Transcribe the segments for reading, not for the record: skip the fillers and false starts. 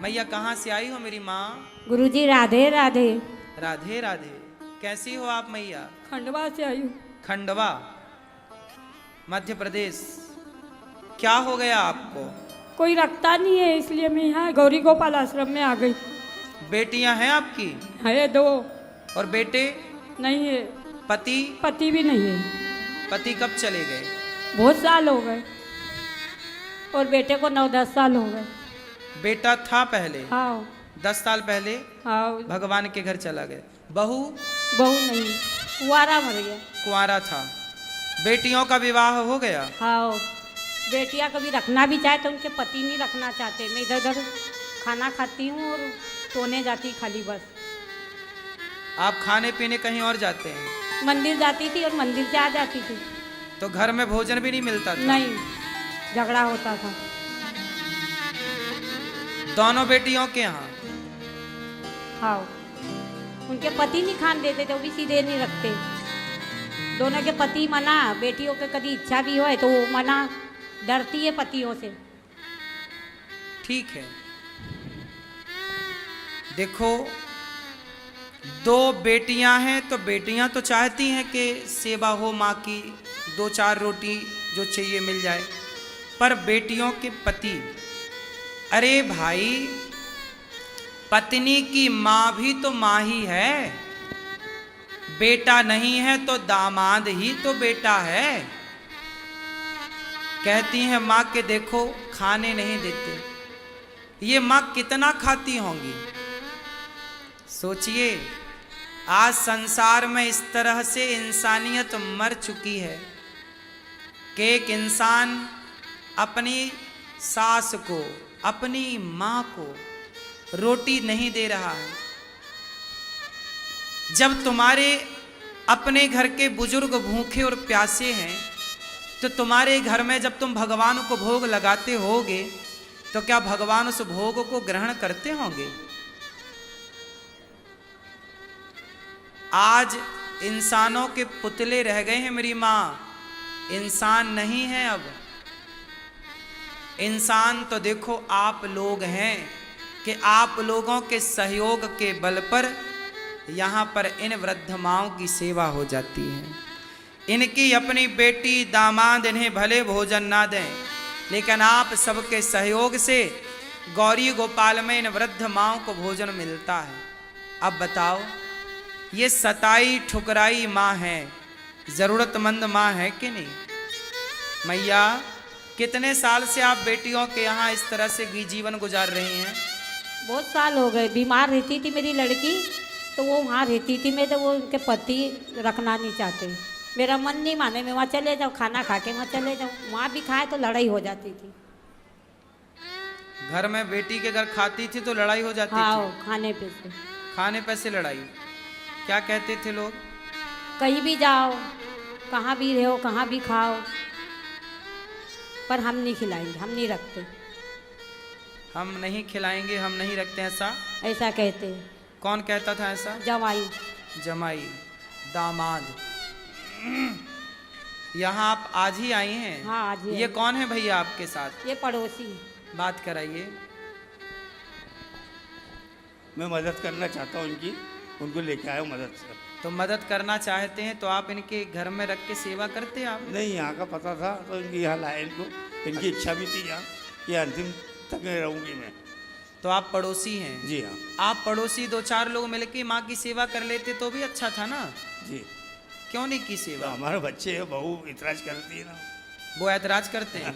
मैया कहाँ से आई हो मेरी माँ? गुरुजी राधे राधे। राधे राधे। कैसी हो आप मैया? खंडवा से आई हूँ। खंडवा मध्य प्रदेश। क्या हो गया आपको? कोई रखता नहीं है इसलिए मैं यहाँ गौरी गोपाल आश्रम में आ गई। बेटियां हैं आपकी? है दो। और बेटे? नहीं है। पति? पति भी नहीं है। पति कब चले गए? बहुत साल हो गए। और बेटे को 9-10 साल हो गए। बेटा था पहले? हाँ। 10 साल पहले हाँ। भगवान के घर चला गया। बहू? बहू नहीं, कुंवारा मर गया। कुंवारा था। बेटियों का विवाह हो गया? हाँ। बेटियां कभी रखना भी चाहे तो उनके पति नहीं रखना चाहते। मैं इधर उधर खाना खाती हूँ और सोने जाती खाली बस। आप खाने पीने कहीं और जाते हैं? मंदिर जाती थी और मंदिर से आ जाती थी। तो घर में भोजन भी नहीं मिलता था? नहीं, झगड़ा होता था। दोनों बेटियों के यहाँ? हाँ। उनके पति नहीं खान देते थे, वो भी सीधे नहीं रखते। दोनों के पति मना, बेटियों के कभी इच्छा भी हो तो वो मना, डरती है पतियों से। ठीक है। देखो, दो बेटियां हैं तो बेटियां तो चाहती हैं कि सेवा हो माँ की, 2-4 रोटी जो चाहिए मिल जाए। पर बेटियों के पति, अरे भाई, पत्नी की माँ भी तो माँ ही है। बेटा नहीं है तो दामाद ही तो बेटा है। कहती हैं माँ के देखो खाने नहीं देते। ये माँ कितना खाती होंगी? सोचिए, आज संसार में इस तरह से इंसानियत मर चुकी है कि एक इंसान अपनी सास को, अपनी माँ को रोटी नहीं दे रहा है। जब तुम्हारे अपने घर के बुजुर्ग भूखे और प्यासे हैं तो तुम्हारे घर में जब तुम भगवान को भोग लगाते होगे तो क्या भगवान उस भोग को ग्रहण करते होंगे? आज इंसानों के पुतले रह गए हैं मेरी माँ। इंसान नहीं है अब। इंसान तो देखो आप लोग हैं कि आप लोगों के सहयोग के बल पर यहाँ पर इन वृद्ध माओं की सेवा हो जाती है। इनकी अपनी बेटी दामाद इन्हें भले भोजन ना दें, लेकिन आप सबके सहयोग से गौरी गोपाल में इन वृद्ध माओं को भोजन मिलता है। अब बताओ, ये सताई ठुकराई माँ है, ज़रूरतमंद माँ है कि नहीं? मैया, कितने साल से आप बेटियों के यहाँ इस तरह से जीवन गुजार रही हैं? बहुत साल हो गए। बीमार रहती थी मेरी लड़की तो वो वहाँ रहती थी। मैं तो वो उनके पति रखना नहीं चाहते। मेरा मन नहीं माने, मैं वहाँ चले जाऊँ, खाना खा के वहाँ चले जाऊँ। वहाँ भी खाए तो लड़ाई हो जाती थी। घर में बेटी के घर खाती थी तो लड़ाई हो जाती हाँ, थी? खाने पे से। खाने पे से लड़ाई? क्या कहते थे लोग? कहीं भी जाओ, कहाँ भी रहो, कहाँ भी खाओ, पर हम नहीं खिलाएंगे, हम नहीं रखते। हम नहीं खिलाएंगे, हम नहीं रखते, ऐसा ऐसा कहते हैं। कौन कहता था ऐसा? जवाई। जमाई, दामाद। यहाँ आप आज ही आई हैं? हाँ, आज ही ये आई। कौन है भैया आपके साथ? ये पड़ोसी। बात कराइए। मैं मदद करना चाहता हूँ इनकी, उनको लेके आया हूँ मदद से। तो मदद करना चाहते हैं तो आप इनके घर में रख के सेवा करते हैं आप? नहीं, यहाँ का पता था तो इनकी यहाँ लाया इनको। इनकी इच्छा भी थी यहाँ कि अंतिम तक में रहूँगी मैं। तो आप पड़ोसी हैं? जी हाँ। आप पड़ोसी 2-4 लोग मिलके माँ की सेवा कर लेते तो भी अच्छा था ना? जी। क्यों नहीं की तो सेवा? हमारे बच्चे है, बहू इतराज करती है ना। वो ऐतराज करते हैं?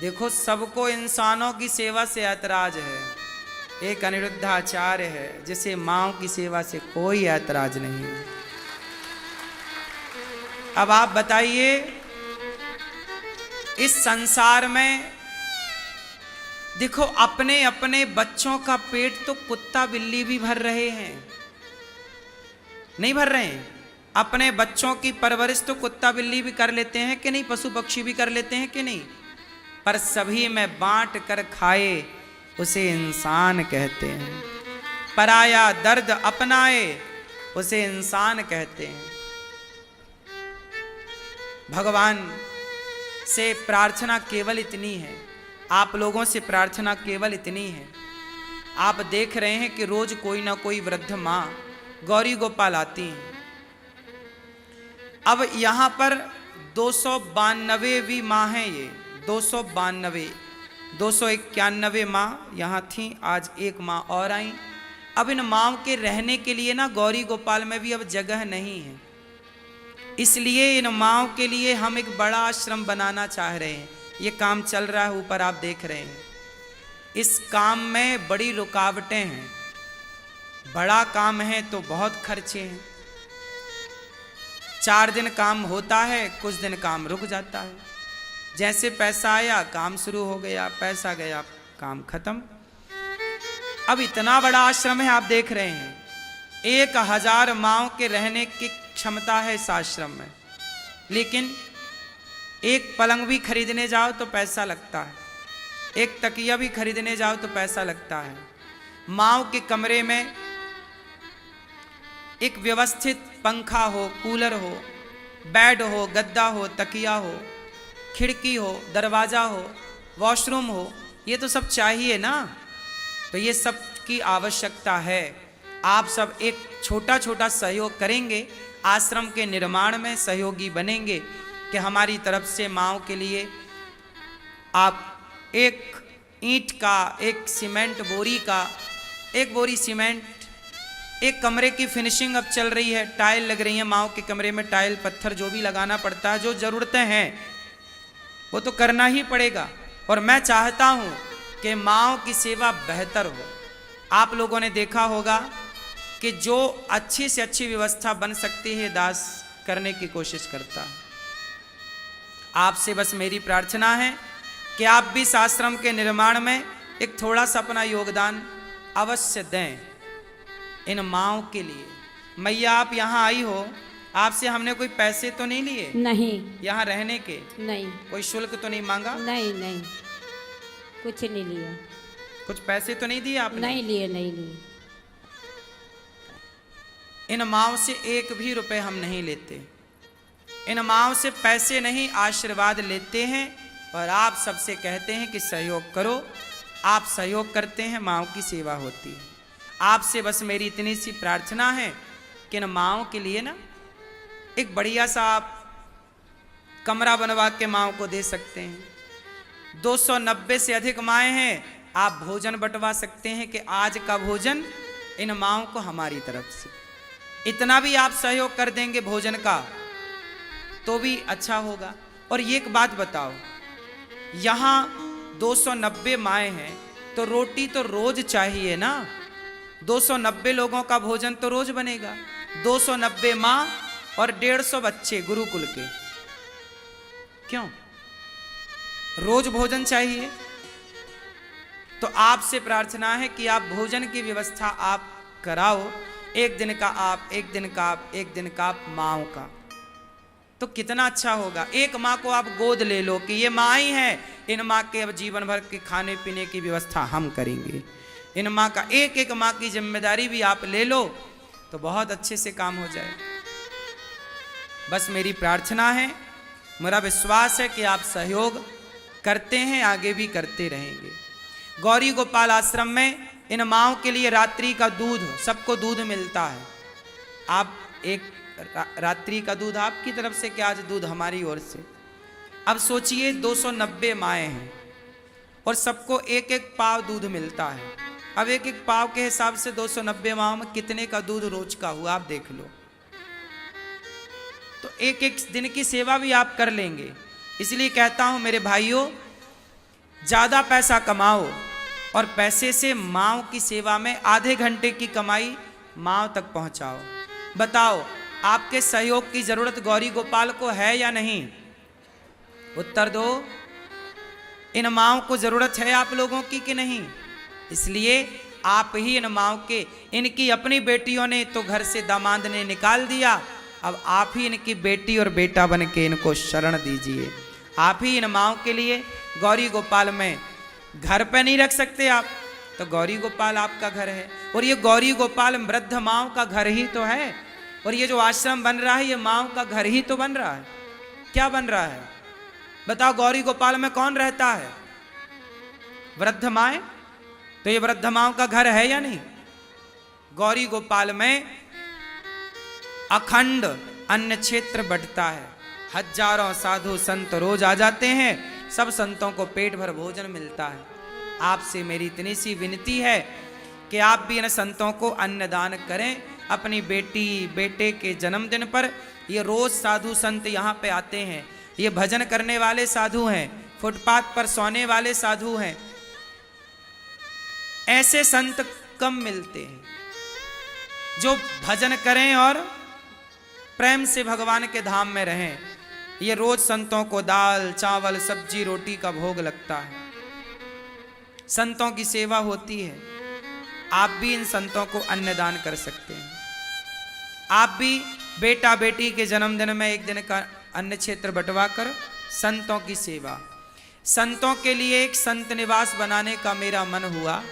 देखो, सबको इंसानों की सेवा से ऐतराज है। एक अनिरुद्धाचार्य है जिसे माँ की सेवा से कोई ऐतराज नहीं है। अब आप बताइए, इस संसार में देखो, अपने अपने बच्चों का पेट तो कुत्ता बिल्ली भी भर रहे हैं, नहीं भर रहे हैं? अपने बच्चों की परवरिश तो कुत्ता बिल्ली भी कर लेते हैं कि नहीं? पशु पक्षी भी कर लेते हैं कि नहीं? पर सभी में बांट कर खाए उसे इंसान कहते हैं। पराया दर्द अपनाए उसे इंसान कहते हैं। भगवान से प्रार्थना केवल इतनी है, आप लोगों से प्रार्थना केवल इतनी है, आप देख रहे हैं कि रोज कोई ना कोई वृद्ध माँ गौरी गोपाल आती हैं। अब यहाँ पर 292वीं माँ है ये, 292, 291 माँ यहाँ थी, आज एक माँ और आई। अब इन माँओं के रहने के लिए ना गौरी गोपाल में भी अब जगह नहीं है, इसलिए इन माँओं के लिए हम एक बड़ा आश्रम बनाना चाह रहे हैं। ये काम चल रहा है, ऊपर आप देख रहे हैं। इस काम में बड़ी रुकावटें हैं, बड़ा काम है तो बहुत खर्चे हैं। 4 दिन काम होता है, कुछ दिन काम रुक जाता है। जैसे पैसा आया काम शुरू हो गया, पैसा गया काम खत्म। अब इतना बड़ा आश्रम है, आप देख रहे हैं, 1000 माँओं के रहने की क्षमता है इस आश्रम में, लेकिन एक पलंग भी खरीदने जाओ तो पैसा लगता है, एक तकिया भी खरीदने जाओ तो पैसा लगता है। माँओं के कमरे में एक व्यवस्थित पंखा हो, कूलर हो, बेड हो, गद्दा हो, तकिया हो, खिड़की हो, दरवाज़ा हो, वॉशरूम हो, ये तो सब चाहिए ना। तो ये सब की आवश्यकता है। आप सब एक छोटा छोटा सहयोग करेंगे, आश्रम के निर्माण में सहयोगी बनेंगे कि हमारी तरफ से माँओं के लिए आप एक ईंट का, एक सीमेंट बोरी का, एक बोरी सीमेंट, एक कमरे की फिनिशिंग अब चल रही है, टाइल लग रही है माँओं के कमरे में, टाइल पत्थर जो भी लगाना पड़ता है, जो ज़रूरतें हैं वो तो करना ही पड़ेगा। और मैं चाहता हूँ कि माँओं की सेवा बेहतर हो। आप लोगों ने देखा होगा कि जो अच्छी से अच्छी व्यवस्था बन सकती है दास करने की कोशिश करता है। आपसे बस मेरी प्रार्थना है कि आप भी इस आश्रम के निर्माण में एक थोड़ा सा अपना योगदान अवश्य दें इन माँओं के लिए। मैया आप यहाँ आई हो, आपसे हमने कोई पैसे तो नहीं लिए? नहीं, यहाँ रहने के नहीं, कोई शुल्क तो नहीं मांगा? नहीं, नहीं, कुछ नहीं लिया। कुछ पैसे तो नहीं दिए आपने? नहीं लिए, नहीं लिए। इन माँओं से एक भी रुपए हम नहीं लेते, इन माँओं से पैसे नहीं, आशीर्वाद लेते हैं। और आप सबसे कहते हैं कि सहयोग करो, आप सहयोग करते हैं, माँओं की सेवा होती है। आपसे बस मेरी इतनी सी प्रार्थना है कि इन माँओं के लिए ना एक बढ़िया सा आप कमरा बनवा के माँओं को दे सकते हैं। 290 से अधिक माएँ हैं, आप भोजन बंटवा सकते हैं कि आज का भोजन इन माँओं को हमारी तरफ से। इतना भी आप सहयोग कर देंगे भोजन का तो भी अच्छा होगा। और ये एक बात बताओ, यहाँ 290 माएँ हैं तो रोटी तो रोज चाहिए ना। 290 लोगों का भोजन तो रोज बनेगा। 290 माँ और 150 बच्चे गुरुकुल के, क्यों रोज भोजन चाहिए। तो आपसे प्रार्थना है कि आप भोजन की व्यवस्था आप कराओ, एक दिन का आप, एक दिन का आप, एक दिन का आप माँओं का, तो कितना अच्छा होगा। एक माँ को आप गोद ले लो कि ये माँ ही है, इन माँ के अब जीवन भर के खाने पीने की व्यवस्था हम करेंगे। इन माँ का एक एक माँ की जिम्मेदारी भी आप ले लो तो बहुत अच्छे से काम हो जाए। बस मेरी प्रार्थना है, मेरा विश्वास है कि आप सहयोग करते हैं, आगे भी करते रहेंगे। गौरी गोपाल आश्रम में इन माँओं के लिए रात्रि का दूध, सबको दूध मिलता है। आप एक रात्रि का दूध आपकी तरफ से, क्या आज दूध हमारी ओर से। अब सोचिए 290 माएँ हैं और सबको एक एक पाव दूध मिलता है। अब एक एक पाव के हिसाब से 290 माओं में कितने का दूध रोज का हुआ, आप देख लो। तो एक एक दिन की सेवा भी आप कर लेंगे। इसलिए कहता हूं मेरे भाइयों, ज्यादा पैसा कमाओ और पैसे से माँओं की सेवा में आधे घंटे की कमाई माँओं तक पहुंचाओ। बताओ, आपके सहयोग की जरूरत गौरी गोपाल को है या नहीं? उत्तर दो। इन माँओं को जरूरत है आप लोगों की कि नहीं? इसलिए आप ही इन माँओं के, इनकी अपनी बेटियों ने तो घर से दामाद ने निकाल दिया, अब आप ही इनकी बेटी और बेटा बन के इनको शरण दीजिए। आप ही इन माँओं के लिए गौरी गोपाल में घर पे नहीं रख सकते आप, तो गौरी गोपाल आपका घर है। और ये गौरी गोपाल वृद्ध माँओं का घर ही तो है। और ये जो आश्रम बन रहा है ये माँओं का घर ही तो बन रहा है। क्या बन रहा है बताओ? गौरी गोपाल में कौन रहता है? वृद्ध माएँ, तो ये वृद्ध माओं का घर है या नहीं? गौरी गोपाल में अखंड अन्न क्षेत्र बढ़ता है, हजारों साधु संत रोज आ जाते हैं, सब संतों को पेट भर भोजन मिलता है। आपसे मेरी इतनी सी विनती है कि आप भी इन संतों को अन्नदान करें। अपनी बेटी बेटे के जन्मदिन पर ये रोज साधु संत यहाँ पे आते हैं, ये भजन करने वाले साधु हैं, फुटपाथ पर सोने वाले साधु हैं। ऐसे संत कम मिलते हैं जो भजन करें और प्रेम से भगवान के धाम में रहें। ये रोज संतों को दाल चावल सब्जी रोटी का भोग लगता है, संतों की सेवा होती है। आप भी इन संतों को अन्नदान कर सकते हैं। आप भी बेटा बेटी के जन्मदिन में एक दिन का अन्न क्षेत्र बंटवा कर संतों की सेवा। संतों के लिए एक संत निवास बनाने का मेरा मन हुआ,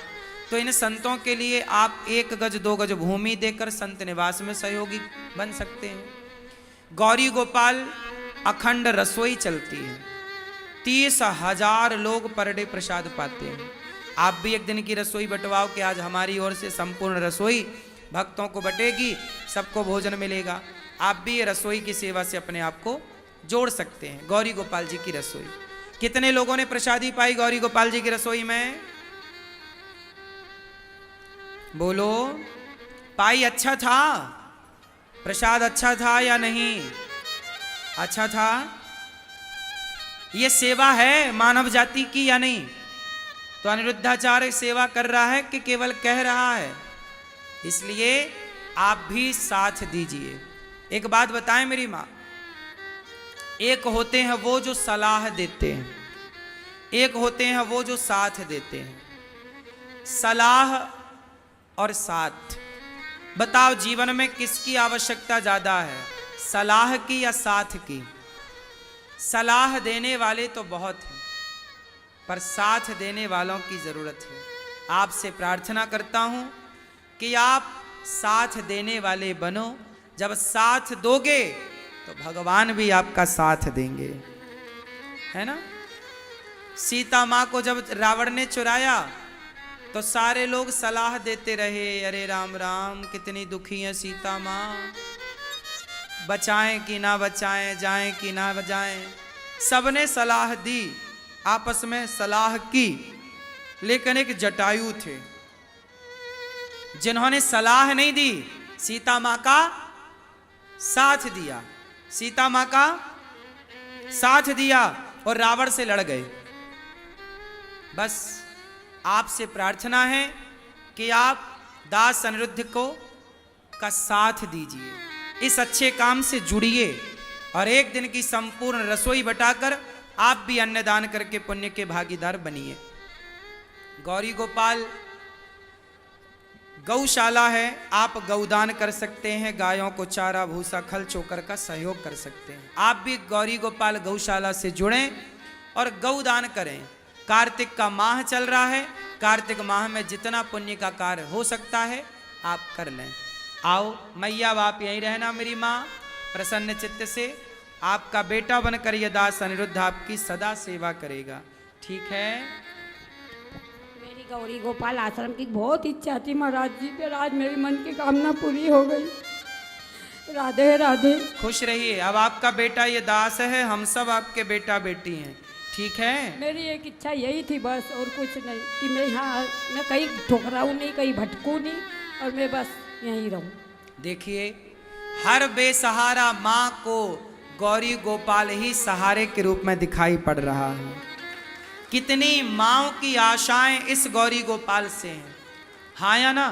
तो इन संतों के लिए आप 1 गज 2 गज भूमि देकर संत निवास में सहयोगी बन सकते हैं। गौरी गोपाल अखंड रसोई चलती है, 30,000 लोग पर डे प्रसाद पाते हैं। आप भी एक दिन की रसोई बंटवाओ कि आज हमारी ओर से संपूर्ण रसोई भक्तों को बटेगी, सबको भोजन मिलेगा। आप भी ये रसोई की सेवा से अपने आप को जोड़ सकते हैं। गौरी गोपाल जी की रसोई, कितने लोगों ने प्रसादी पाई गौरी गोपाल जी की रसोई में? बोलो, पाई? अच्छा था प्रसाद? अच्छा था या नहीं? अच्छा था। ये सेवा है मानव जाति की या नहीं? तो अनिरुद्धाचार्य सेवा कर रहा है कि केवल कह रहा है? इसलिए आप भी साथ दीजिए। एक बात बताएं मेरी माँ, एक होते हैं वो जो सलाह देते हैं, एक होते हैं वो जो साथ देते हैं। सलाह और साथ, बताओ जीवन में किसकी आवश्यकता ज्यादा है, सलाह की या साथ की? सलाह देने वाले तो बहुत हैं, पर साथ देने वालों की जरूरत है। आपसे प्रार्थना करता हूं कि आप साथ देने वाले बनो। जब साथ दोगे तो भगवान भी आपका साथ देंगे, है ना? सीता माँ को जब रावण ने चुराया तो सारे लोग सलाह देते रहे, अरे राम राम कितनी दुखी है सीता माँ, बचाएं कि ना बचाएं, जाएं कि ना बजाएं। सबने सलाह दी, आपस में सलाह की, लेकिन एक जटायु थे जिन्होंने सलाह नहीं दी, सीता माँ का साथ दिया, सीता माँ का साथ दिया और रावण से लड़ गए। बस आपसे प्रार्थना है कि आप दास अनिरुद्ध को का साथ दीजिए, इस अच्छे काम से जुड़िए और एक दिन की संपूर्ण रसोई बटाकर आप भी अन्नदान करके पुण्य के भागीदार बनिए। गौरी गोपाल गौशाला है, आप गौदान कर सकते हैं, गायों को चारा भूसा खल चोकर का सहयोग कर सकते हैं। आप भी गौरी गोपाल गौशाला से जुड़ें और गौदान करें। कार्तिक का माह चल रहा है, कार्तिक माह में जितना पुण्य का कार्य हो सकता है आप कर लें। आओ मैया, आप यहीं रहना मेरी माँ, प्रसन्न चित्त से आपका बेटा बनकर यह दास अनिरुद्ध आपकी सदा सेवा करेगा, ठीक है? मेरी गौरी गोपाल आश्रम की बहुत इच्छा थी महाराज जी, फिर आज मेरी मन की कामना पूरी हो गई। राधे राधे। खुश रहिए। अब आपका बेटा ये दास है, हम सब आपके बेटा बेटी हैं, ठीक है? मेरी एक इच्छा यही थी बस, और कुछ नहीं, कि मैं यहाँ मैं कहीं ठुकराऊँ नहीं, कहीं भटकूँ नहीं, और मैं बस यहीं रहूँ। देखिए, हर बेसहारा माँ को गौरी गोपाल ही सहारे के रूप में दिखाई पड़ रहा है। कितनी माँओं की आशाएं इस गौरी गोपाल से हैं, हाँ या ना?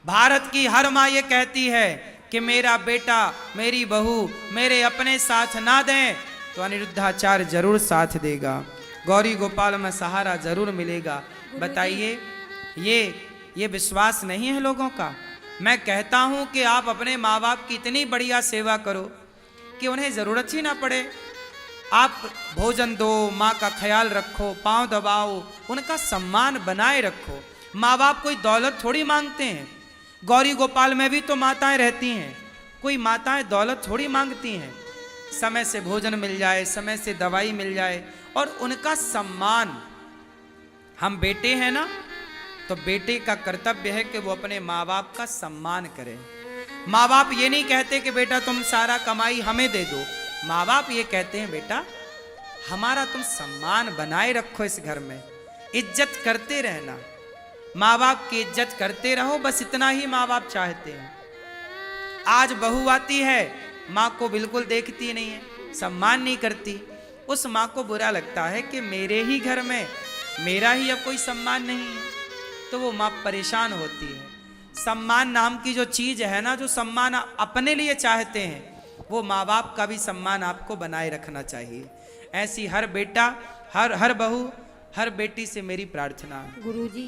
भारत की हर माँ ये कहती है कि मेरा बेटा मेरी बहू मेरे अपने साथ ना दें तो अनिरुद्धाचार्य जरूर साथ देगा, गौरी गोपाल में सहारा जरूर मिलेगा। बताइए, ये विश्वास नहीं है लोगों का? मैं कहता हूं कि आप अपने माँ बाप की इतनी बढ़िया सेवा करो कि उन्हें ज़रूरत ही ना पड़े। आप भोजन दो, माँ का ख्याल रखो, पाँव दबाओ, उनका सम्मान बनाए रखो। माँ बाप कोई दौलत थोड़ी मांगते हैं। गौरी गोपाल में भी तो माताएं रहती हैं, कोई माताएं दौलत थोड़ी मांगती हैं। समय से भोजन मिल जाए, समय से दवाई मिल जाए और उनका सम्मान हम बेटे हैं ना, तो बेटे का कर्तव्य है कि वो अपने माँ बाप का सम्मान करे। माँ बाप ये नहीं कहते कि बेटा तुम सारा कमाई हमें दे दो, माँ बाप ये कहते हैं बेटा हमारा तुम सम्मान बनाए रखो, इस घर में इज्जत करते रहना, माँ बाप की इज्जत करते रहो, बस इतना ही माँ बाप चाहते हैं। आज बहू आती है, माँ को बिल्कुल देखती नहीं है, सम्मान नहीं करती, उस माँ को बुरा लगता है कि मेरे ही घर में मेरा ही अब कोई सम्मान नहीं है, तो वो माँ परेशान होती है। सम्मान नाम की जो चीज है ना, जो सम्मान अपने लिए चाहते हैं, वो माँ बाप का भी सम्मान आपको बनाए रखना चाहिए। ऐसी हर बेटा, हर बहू, हर बेटी से मेरी प्रार्थना है। गुरुजी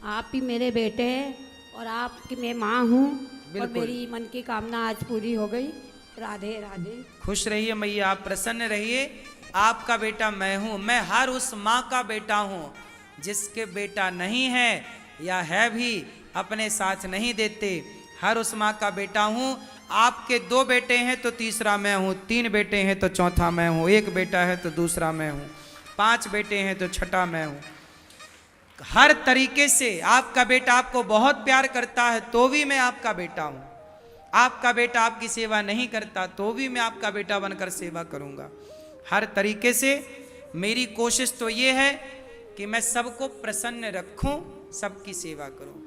आप ही मेरे बेटे हैं और आपकी मैं माँ हूँ और बिल्कुल। मेरी मन की कामना आज पूरी हो गई। राधे राधे। खुश रहिए मैया, आप प्रसन्न रहिए। आपका बेटा मैं हूँ, मैं हर उस माँ का बेटा हूँ जिसके बेटा नहीं है या है भी अपने साथ नहीं देते, हर उस माँ का बेटा हूँ। आपके 2 बेटे हैं तो तीसरा मैं हूँ, 3 बेटे हैं तो चौथा मैं हूँ, 1 बेटा है तो दूसरा मैं हूँ, 5 बेटे हैं तो छठा मैं हूँ। हर तरीके से आपका बेटा आपको बहुत प्यार करता है तो भी मैं आपका बेटा हूँ। आपका बेटा आपकी सेवा नहीं करता तो भी मैं आपका बेटा बनकर सेवा करूँगा। हर तरीके से मेरी कोशिश तो ये है कि मैं सबको प्रसन्न रखूं, सबकी सेवा करूं।